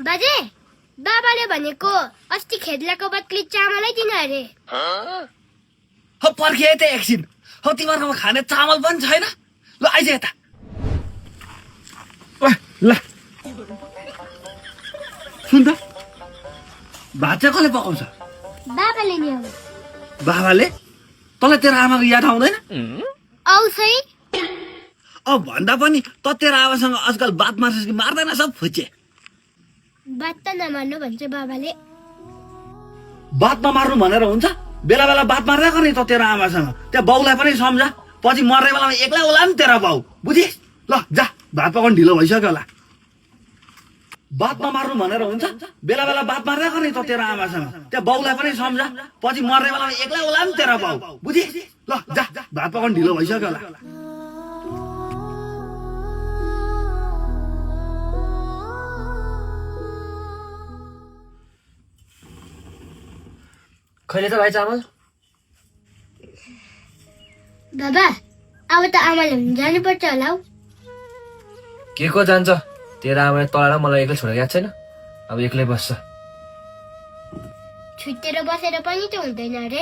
बाजे बाबाले भनेको अस्ति खेद्लाको बदली चामलै दिन अरे। हो पर्खिए त एकछिन। हो तिमीहरूकोमा खाने चामल पनि छैन? ल आइज यता। ल सुन त, भात चाहिँ कसले पकाउँछ? बाबाले नि आउँछ। बाबाले? तँलाई तेरो आमाको याद आउँदैन? आउँछ है। भन्दा पनि त तेरो आमासँग आजकल बात मार्छस् कि मार्दैन? सब फुचे। बात त नमार्नु भन्छ बाबाले। बात नमार्नु भनेर हुन्छ? बेला बेला बात मार्दै गर्ने त तेरो आमासँग। त्यहाँ बाउलाई पनि सम्झा, पछि मर्ने बेलामा एक्लै होला नि तेरो बाउ, बुझिस्? ल जा, भात पकाउनु ढिलो भइसक्यो होला। बात नमार्नु भनेर हुन्छ? बेला बेला बात मार्दै गर्ने त तेरो आमासँग। त्यहाँ बाउलाई पनि सम्झा, पछि मर्ने बेलामा एक्लै होला नि तेरो बाउ, बुझिस्? ल जा, भात पकाउनु ढिलो भइसक्यो होला। खैले त भाइ चामल? बाबा अब त आमाले जानुपर्छ होला हौ। के को जान्छ? तेरो आमाले तँलाई र मलाई एक्लै छोडेर गएको छैन? अब एक्लै बस्छ। छुट्टेर बसेर पनि त हुँदैन अरे,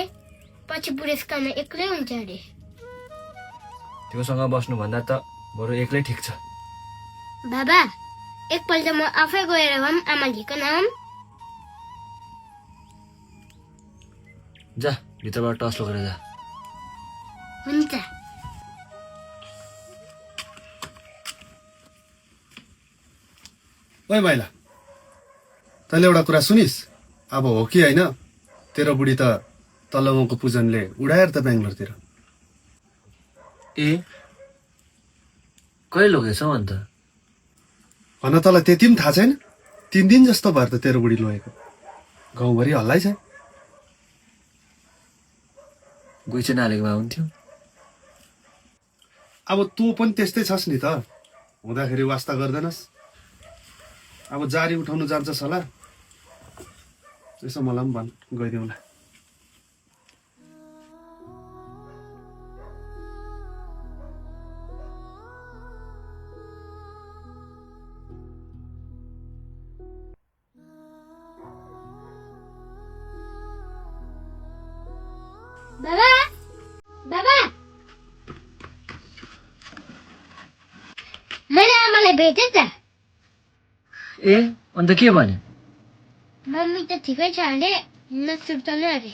पछि बुढेसकालमा एक्लै हुन्छ अरे। त्योसँग बस्नु भन्दा त बरु एक्लै ठिक छ। बाबा एकपल्ट म आफै गएर भए पनि आमा लिकन आऊँ। जा, भित्रबाट टस लगेर जा। हुन्छ। ओइ माइला, तैँले एउटा कुरा सुनिस्? अब हो कि होइन, तेरो बुढी त तल्लो गाउँको पूजनले उडाएर त बेङ्गलोरतिर। ए, कहिले लगेछौ अन्त? भन तँलाई त्यति पनि थाहा छैन? 3 दिन जस्तो भएर त तेरो बुढी लगेको। गाउँभरि हल्लाइ छ। गइ चाहिँ नालेकोमा हुन्थ्यो। अब तँ पनि त्यस्तै छस् नि त, हुँदाखेरि वास्ता गर्दैनस्। अब जारी उठाउनु जान्छस् होला, यसो मलाई पनि भन्, गइदिउँला। बाबा बाबा मैले आमालाई भेटेँ त। ए, अन्त के भने? मम्मी त ठिकै छ अरे, नसुर्ताउनु अरे।